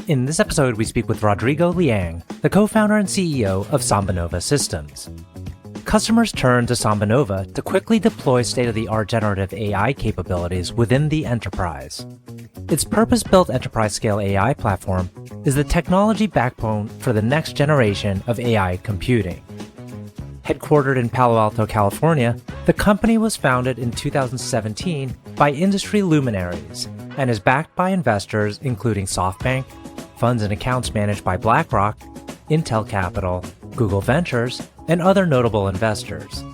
In this episode, we speak with Rodrigo Liang, the co-founder and CEO of SambaNova Systems. Customers turn to SambaNova to quickly deploy state-of-the-art generative AI capabilities within the enterprise. Its purpose-built enterprise-scale AI platform is the technology backbone for the next generation of AI computing. Headquartered in Palo Alto, California, the company was founded in 2017 by industry luminaries and is backed by investors including SoftBank, funds and accounts managed by BlackRock, Intel Capital, Google Ventures, and other notable investors.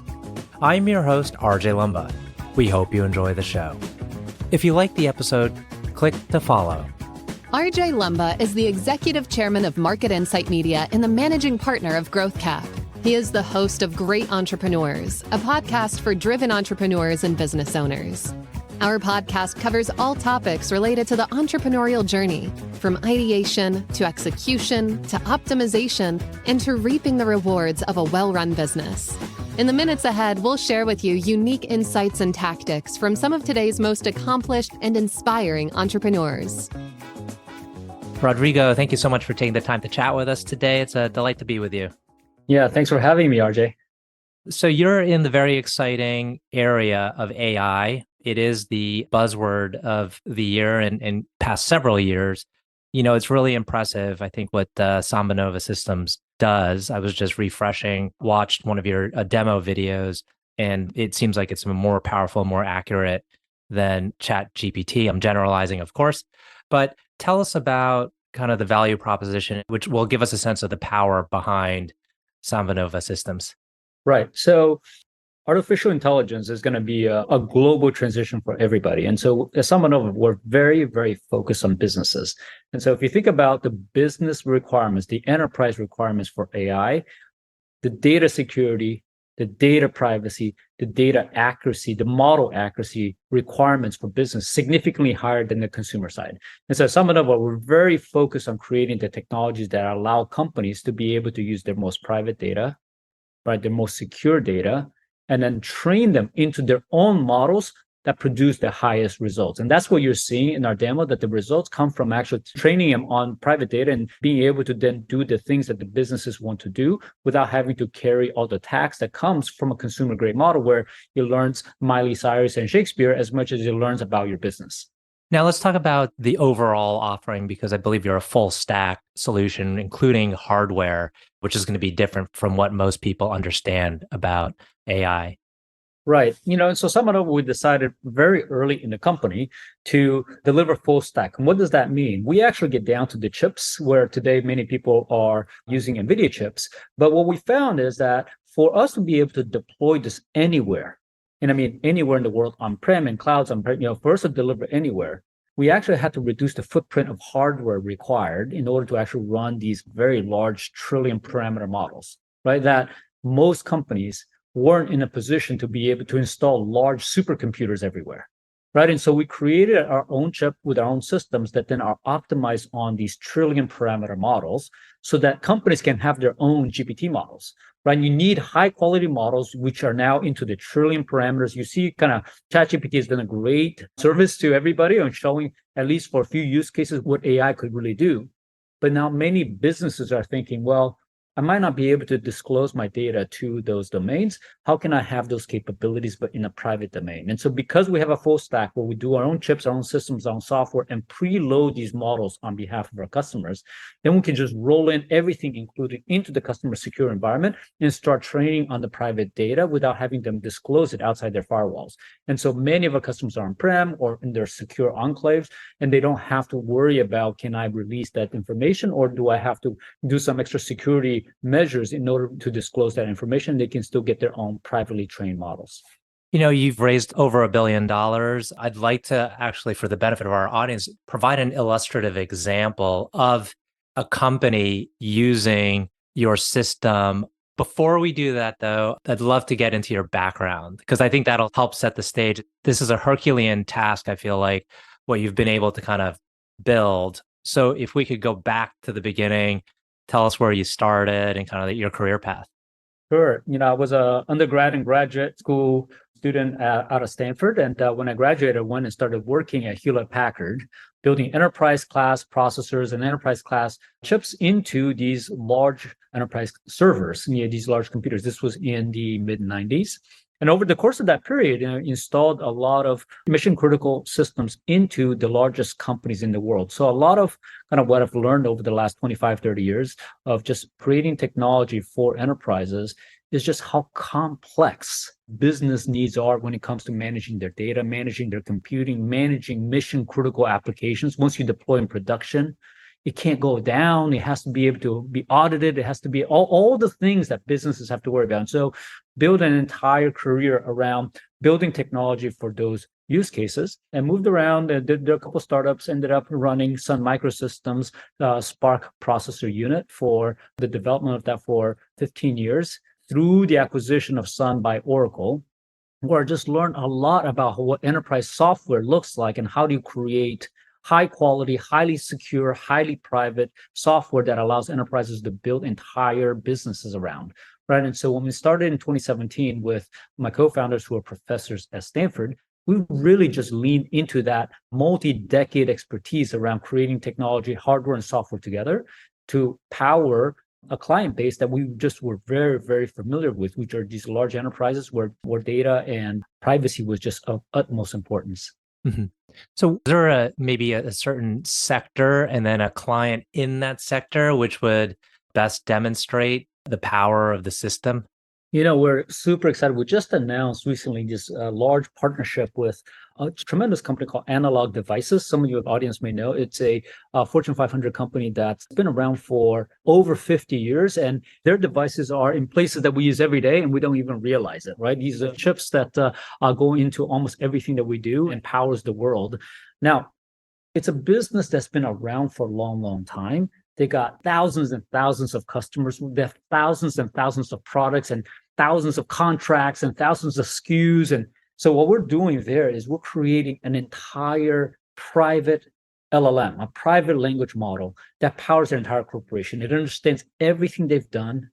I'm your host, RJ Lumba. We hope you enjoy the show. If you like the episode, click to follow. RJ Lumba is the executive chairman of Market Insight Media and the managing partner of GrowthCap. He is the host of Great Entrepreneurs, a podcast for driven entrepreneurs and business owners. Our podcast covers all topics related to the entrepreneurial journey, from ideation to execution to optimization and to reaping the rewards of a well-run business. In the minutes ahead, we'll share with you unique insights and tactics from some of today's most accomplished and inspiring entrepreneurs. Rodrigo, thank you so much for taking the time to chat with us today. It's a delight to be with you. Yeah, thanks for having me, RJ. So you're in the very exciting area of AI. It is the buzzword of the year and past several years. You know, it's really impressive, I think, what SambaNova Systems does. I was just watched one of your demo videos, and it seems like it's more powerful, more accurate than ChatGPT. I'm generalizing, of course, but tell us about kind of the value proposition, which will give us a sense of the power behind SambaNova Systems. Right. So artificial intelligence is going to be a global transition for everybody. And so at SambaNova, we're very, very focused on businesses. And so if you think about the business requirements, the enterprise requirements for AI, the data security, the data privacy, the data accuracy, the model accuracy requirements for business significantly higher than the consumer side. And so at SambaNova, we're very focused on creating the technologies that allow companies to be able to use their most private data, right, their most secure data, and then train them into their own models that produce the highest results. And that's what you're seeing in our demo, that the results come from actually training them on private data and being able to then do the things that the businesses want to do without having to carry all the tax that comes from a consumer grade model where it learns Miley Cyrus and Shakespeare as much as it learns about your business. Now let's talk about the overall offering, because I believe you're a full stack solution, including hardware, which is going to be different from what most people understand about AI. Right. You know, so SambaNova, we decided very early in the company to deliver full stack. And what does that mean? We actually get down to the chips, where today many people are using NVIDIA chips. But what we found is that for us to be able to deploy this anywhere, and I mean anywhere in the world, on-prem and clouds, for us to deliver anywhere, we actually had to reduce the footprint of hardware required in order to actually run these very large trillion parameter models, right? That most companies weren't in a position to be able to install large supercomputers everywhere, right? And so we created our own chip with our own systems that then are optimized on these trillion parameter models so that companies can have their own GPT models, right? You need high quality models, which are now into the trillion parameters. You see kind of ChatGPT has done a great service to everybody on showing, at least for a few use cases, what AI could really do. But now many businesses are thinking, well, I might not be able to disclose my data to those domains. How can I have those capabilities, but in a private domain? And so because we have a full stack where we do our own chips, our own systems, our own software, and preload these models on behalf of our customers, then we can just roll in everything included into the customer secure environment and start training on the private data without having them disclose it outside their firewalls. And so many of our customers are on-prem or in their secure enclaves, and they don't have to worry about, can I release that information, or do I have to do some extra security measures in order to disclose that information? They can still get their own privately trained models. You know, you've raised over $1 billion. I'd like to actually, for the benefit of our audience, provide an illustrative example of a company using your system. Before we do that, though, I'd love to get into your background, because I think that'll help set the stage. This is a Herculean task, I feel like, what you've been able to kind of build. So if we could go back to the beginning, tell us where you started and kind of your career path. Sure. You know, I was a undergrad and graduate school student out of Stanford. And when I graduated, I went and started working at Hewlett-Packard building enterprise class processors and enterprise class chips into these large enterprise servers, these large computers. This was in the mid 90s. And over the course of that period, installed a lot of mission critical systems into the largest companies in the world. So a lot of kind of what I've learned over the last 25, 30 years of just creating technology for enterprises is just how complex business needs are when it comes to managing their data, managing their computing, managing mission critical applications. Once you deploy in production, it can't go down. It has to be able to be audited. It has to be all the things that businesses have to worry about. And so build an entire career around building technology for those use cases and moved around. And there are a couple of startups, ended up running Sun Microsystems Spark processor unit for the development of that for 15 years through the acquisition of Sun by Oracle, where I just learned a lot about what enterprise software looks like and how do you create high quality, highly secure, highly private software that allows enterprises to build entire businesses around, right? And so when we started in 2017 with my co-founders who are professors at Stanford, we really just leaned into that multi-decade expertise around creating technology, hardware and software together to power a client base that we just were very, very familiar with, which are these large enterprises where data and privacy was just of utmost importance. Mm-hmm. So is there maybe a certain sector and then a client in that sector which would best demonstrate the power of the system? We're super excited. We just announced recently this large partnership with a tremendous company called Analog Devices. Some of your audience may know it's a Fortune 500 company that's been around for over 50 years. And their devices are in places that we use every day and we don't even realize it, right? These are chips that go into almost everything that we do and powers the world. Now, it's a business that's been around for a long, long time. They got thousands and thousands of customers. They have thousands and thousands of products and thousands of contracts and thousands of SKUs. And so what we're doing there is we're creating an entire private LLM, a private language model that powers their entire corporation. It understands everything they've done,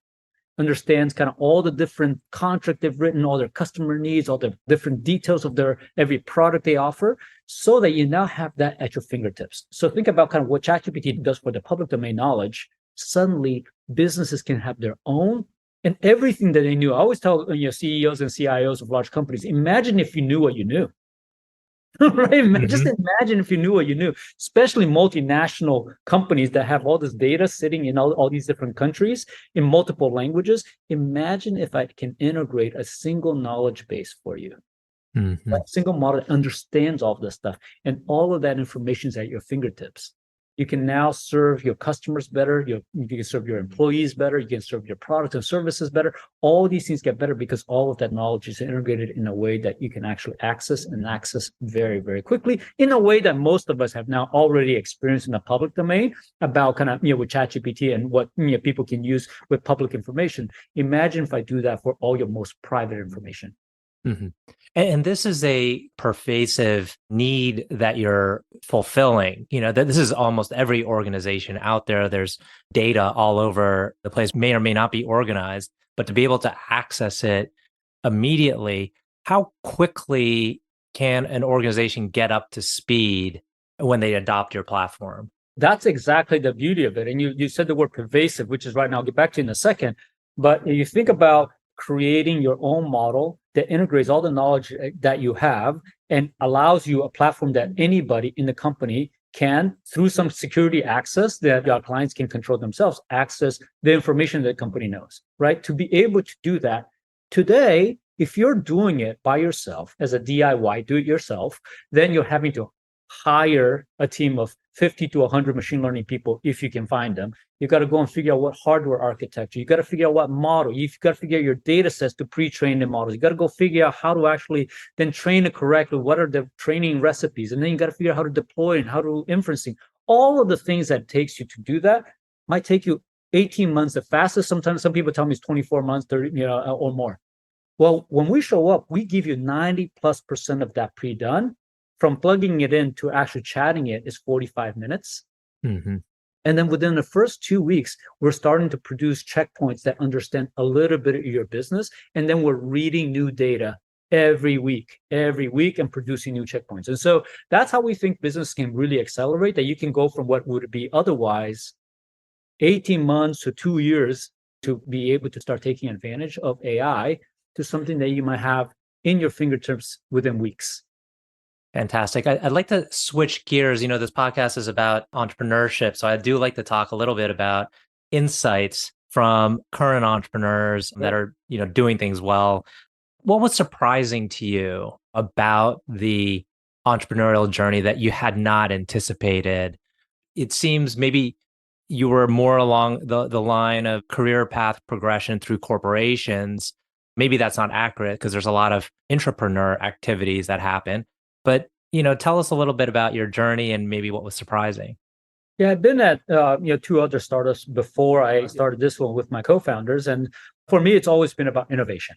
understands kind of all the different contract they've written, all their customer needs, all the different details of their every product they offer, so that you now have that at your fingertips. So think about kind of what ChatGPT does for the public domain knowledge. Suddenly, businesses can have their own and everything that they knew. I always tell CEOs and CIOs of large companies, imagine if you knew what you knew. Right? Mm-hmm. Just imagine if you knew what you knew, especially multinational companies that have all this data sitting in all these different countries in multiple languages. Imagine if I can integrate a single knowledge base for you. Mm-hmm. A single model that understands all this stuff, and all of that information is at your fingertips. You can now serve your customers better. You can serve your employees better. You can serve your products and services better. All these things get better because all of that knowledge is integrated in a way that you can actually access very, very quickly in a way that most of us have now already experienced in the public domain about kind of, with ChatGPT and what people can use with public information. Imagine if I do that for all your most private information. Mm-hmm. And this is a pervasive need that you're fulfilling. That this is almost every organization out there. There's data all over the place, may or may not be organized, but to be able to access it immediately, how quickly can an organization get up to speed when they adopt your platform? That's exactly the beauty of it. And you said the word pervasive, which is right now, I'll get back to you in a second. But you think about creating your own model that integrates all the knowledge that you have and allows you a platform that anybody in the company can, through some security access that our clients can control themselves, access the information that the company knows, right? To be able to do that today, if you're doing it by yourself as a DIY, do it yourself, then you're having to hire a team of 50 to 100 machine learning people if you can find them. You got to go and figure out what hardware architecture. You got to figure out what model. You've got to figure out your data sets to pre-train the models. You got to go figure out how to actually then train it correctly. What are the training recipes? And then you got to figure out how to deploy and how to inferencing. All of the things that it takes you to do that might take you 18 months. The fastest, sometimes some people tell me it's 24 months, 30, or more. Well, when we show up, we give you 90+% of that pre-done. From plugging it in to actually chatting it is 45 minutes. Mm-hmm. And then within the first 2 weeks, we're starting to produce checkpoints that understand a little bit of your business. And then we're reading new data every week, and producing new checkpoints. And so that's how we think business can really accelerate, that you can go from what would be otherwise 18 months to 2 years to be able to start taking advantage of AI to something that you might have in your fingertips within weeks. Fantastic. I'd like to switch gears. This podcast is about entrepreneurship. So I do like to talk a little bit about insights from current entrepreneurs that are, doing things well. What was surprising to you about the entrepreneurial journey that you had not anticipated? It seems maybe you were more along the line of career path progression through corporations. Maybe that's not accurate because there's a lot of intrapreneur activities that happen. But, tell us a little bit about your journey and maybe what was surprising. Yeah, I've been at two other startups before I started this one with my co-founders. And for me, it's always been about innovation.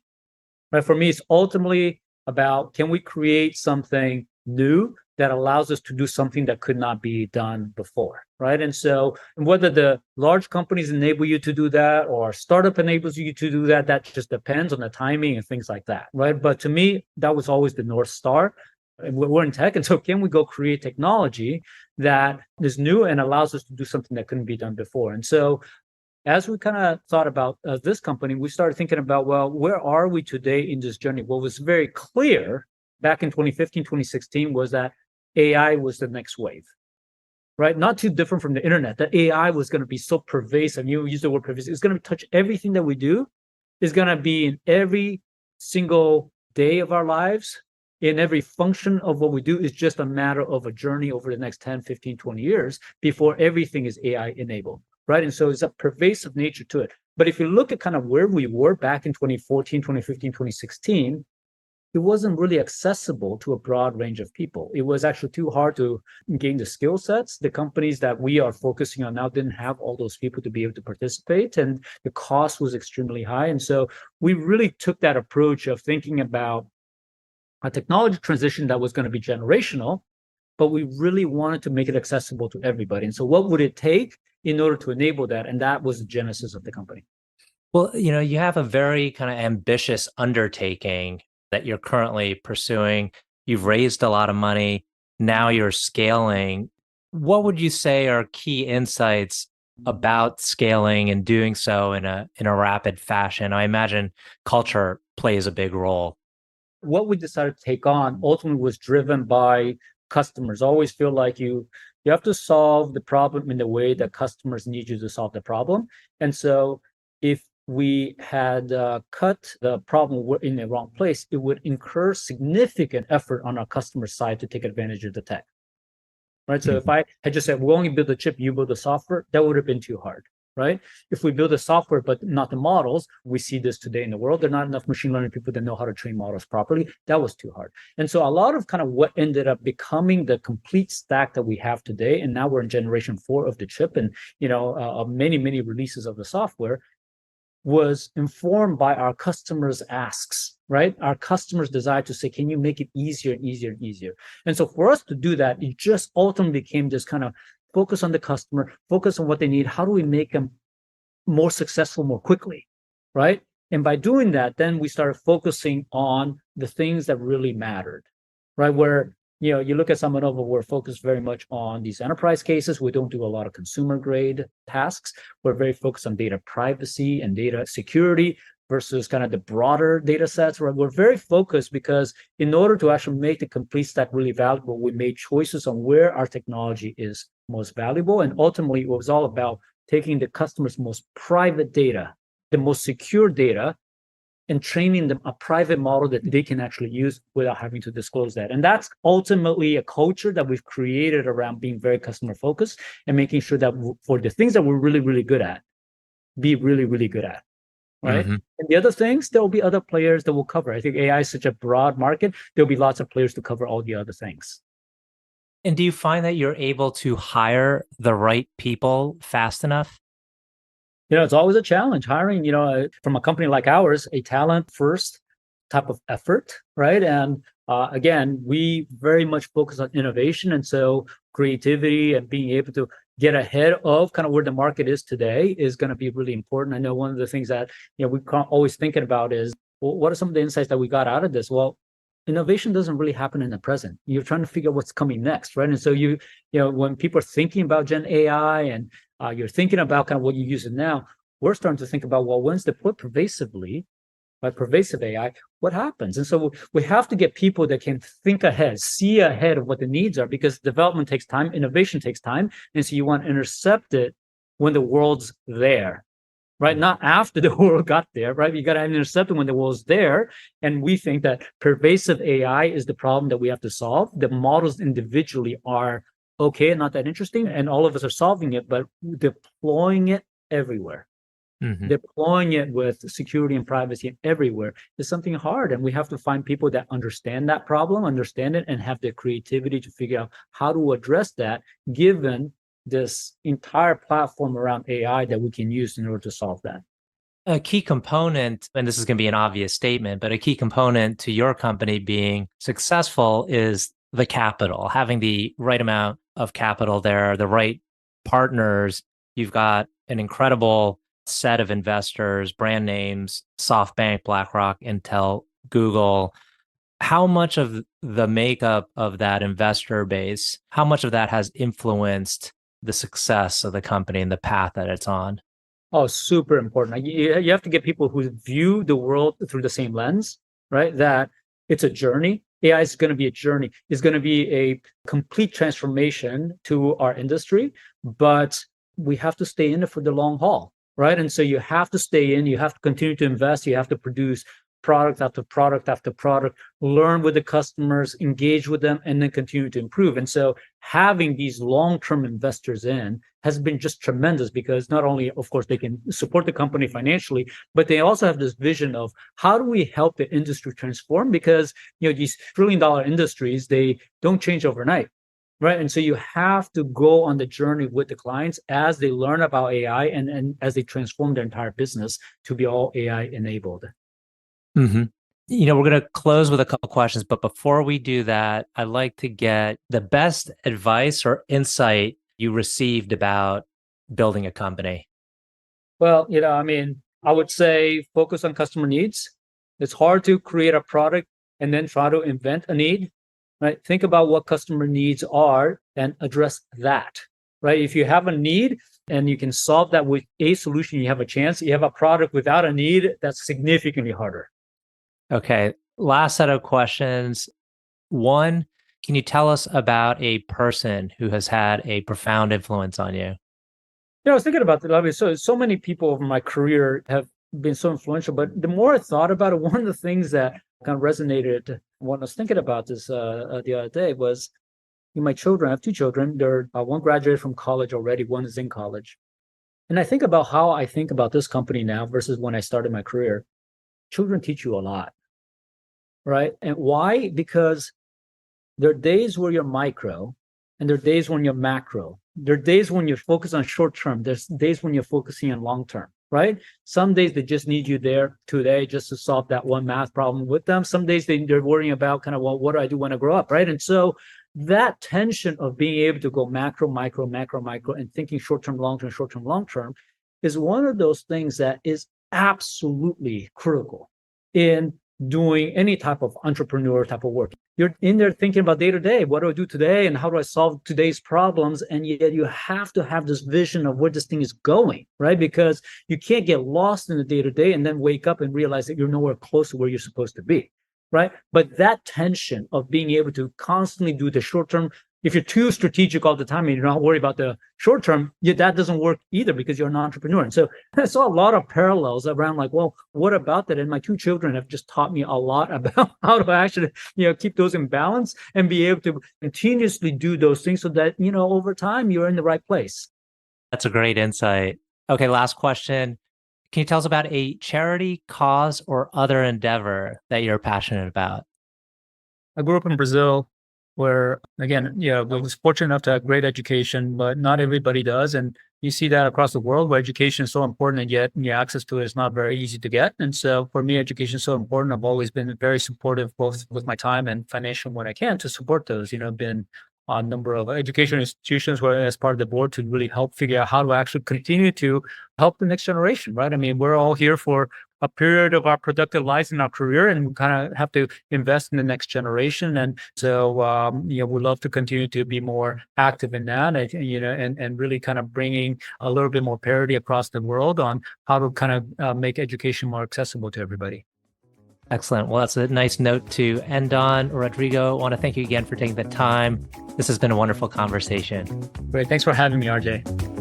Right? For me, it's ultimately about, can we create something new that allows us to do something that could not be done before, right? And so whether the large companies enable you to do that or startup enables you to do that, that just depends on the timing and things like that, right? But to me, that was always the North Star. We're in tech, and so can we go create technology that is new and allows us to do something that couldn't be done before? And so as we kind of thought about this company, we started thinking about, well, where are we today in this journey? What was very clear back in 2015, 2016 was that AI was the next wave, right? Not too different from the internet, that AI was going to be so pervasive. You use the word pervasive. It's going to touch everything that we do. It's going to be in every single day of our lives, in every function of what we do. Is just a matter of a journey over the next 10, 15, 20 years before everything is AI enabled, right? And so it's a pervasive nature to it. But if you look at kind of where we were back in 2014, 2015, 2016, it wasn't really accessible to a broad range of people. It was actually too hard to gain the skill sets. The companies that we are focusing on now didn't have all those people to be able to participate, and the cost was extremely high. And so we really took that approach of thinking about a technology transition that was going to be generational, but we really wanted to make it accessible to everybody. And so what would it take in order to enable that? And that was the genesis of the company. Well, you have a very kind of ambitious undertaking that you're currently pursuing. You've raised a lot of money. Now you're scaling. What would you say are key insights about scaling and doing so in a rapid fashion? I imagine culture plays a big role. What we decided to take on ultimately was driven by customers. Always feel like you have to solve the problem in the way that customers need you to solve the problem. And so if we had cut the problem in the wrong place, it would incur significant effort on our customer side to take advantage of the tech, right? So if I had just said, we'll only build the chip, you build the software, that would have been too hard, right? If we build the software, but not the models, we see this today in the world, there are not enough machine learning people that know how to train models properly. That was too hard. And so a lot of kind of what ended up becoming the complete stack that we have today, and now we're in generation 4 of the chip, and many, many releases of the software, was informed by our customers' asks, right? Our customers' desire to say, can you make it easier and easier and easier? And so for us to do that, it just ultimately became this kind of focus on the customer, focus on what they need. How do we make them more successful more quickly, right? And by doing that, then we started focusing on the things that really mattered, right? Where you look at SambaNova, we're focused very much on these enterprise cases. We don't do a lot of consumer grade tasks. We're very focused on data privacy and data security versus kind of the broader data sets, right? We're very focused because in order to actually make the complete stack really valuable, we made choices on where our technology is most valuable. And ultimately, it was all about taking the customer's most private data, the most secure data, and training them a private model that they can actually use without having to disclose that. And that's ultimately a culture that we've created around being very customer focused and making sure that for the things that we're really, really good at, be really, really good at, right? And the other things, there will be other players that will cover. I think AI is such a broad market. There'll be lots of players to cover all the other things. And do you find that you're able to hire the right people fast enough? It's always a challenge hiring, from a company like ours, a talent first type of effort, right? And again, we very much focus on innovation. And so creativity and being able to get ahead of kind of where the market is today is going to be really important. I know one of the things that, we're always thinking about is well, what are some of the insights that we got out of this? Well, innovation doesn't really happen in the present. You're trying to figure out what's coming next, right? And so when people are thinking about Gen AI and you're thinking about kind of what you use it now, we're starting to think about, well, when it's deployed pervasively, by pervasive AI, what happens? And so we have to get people that can think ahead, see ahead of what the needs are, because development takes time, innovation takes time. And so you want to intercept it when the world's there, right? Not after the world got there, right? You got to intercept it when the world's there. And we think that pervasive AI is the problem that we have to solve. The models individually are okay, not that interesting, and all of us are solving it, but deploying it everywhere. Deploying it with security and privacy everywhere is something hard. And we have to find people that understand that problem, understand it, and have the creativity to figure out how to address that, given this entire platform around AI that we can use in order to solve that. A key component, and this is going to be an obvious statement, but a key component to your company being successful is the capital, having the right amount of capital there, the right partners. You've got an incredible set of investors, brand names, SoftBank, BlackRock, Intel, Google. How much of the makeup of that investor base, how much of that has influenced the success of the company and the path that it's on? Oh, super important. You have to get people who view the world through the same lens, right? That it's a journey. AI is going to be a journey. It's going to be a complete transformation to our industry, but we have to stay in it for the long haul. Right. And so you have to stay in, you have to continue to invest, you have to produce product after product after product, learn with the customers, engage with them, and then continue to improve. And so having these long-term investors in has been just tremendous, because not only, of course, they can support the company financially, but they also have this vision of how do we help the industry transform? Because these trillion-dollar industries, they don't change overnight. Right. And so you have to go on the journey with the clients as they learn about AI and as they transform their entire business to be all AI enabled. We're going to close with a couple questions, but before we do that, I'd like to get the best advice or insight you received about building a company. Well, I would say focus on customer needs. It's hard to create a product and then try to invent a need. Right? Think about what customer needs are and address that, right? If you have a need and you can solve that with a solution, you have a chance. You have a product without a need, that's significantly harder. Okay. Last set of questions. One, can you tell us about a person who has had a profound influence on you? I was thinking about that. I mean, so many people over my career have been so influential, but the more I thought about it, one of the things that kind of resonated when I was thinking about this the other day was my children. I have two children. They're one graduated from college already. One is in college. And I think about how I think about this company now versus when I started my career. Children teach you a lot, right? And why? Because there are days where you're micro and there are days when you're macro. There are days when you're focused on short term. There's days when you're focusing on long term. Right? Some days they just need you there today just to solve that one math problem with them. Some days they're worrying about kind of, well, what do I do when I grow up? Right. And so that tension of being able to go macro, micro, macro, micro, and thinking short-term, long-term, short-term, long-term is one of those things that is absolutely critical in doing any type of entrepreneur type of work. You're in there thinking about day to day, what do I do today and how do I solve today's problems? And yet you have to have this vision of where this thing is going, right? Because you can't get lost in the day to day and then wake up and realize that you're nowhere close to where you're supposed to be, right? But that tension of being able to constantly do the short term, if you're too strategic all the time and you're not worried about the short term, that doesn't work either because you're an entrepreneur. And so I saw a lot of parallels around like, well, what about that? And my two children have just taught me a lot about how to actually, keep those in balance and be able to continuously do those things so that, over time you're in the right place. That's a great insight. Okay, last question. Can you tell us about a charity, cause, or other endeavor that you're passionate about? I grew up in Brazil, where, again, I was fortunate enough to have great education, but not everybody does. And you see that across the world where education is so important, and yet access to it is not very easy to get. And so for me, education is so important. I've always been very supportive, both with my time and financial when I can, to support those. I've been on a number of education institutions where as part of the board to really help figure out how to actually continue to help the next generation, right? I mean, we're all here for a period of our productive lives in our career, and we kind of have to invest in the next generation. And so, we love to continue to be more active in that, and really kind of bringing a little bit more parity across the world on how to kind of make education more accessible to everybody. Excellent. Well, that's a nice note to end on. Rodrigo, I want to thank you again for taking the time. This has been a wonderful conversation. Great. Thanks for having me, RJ.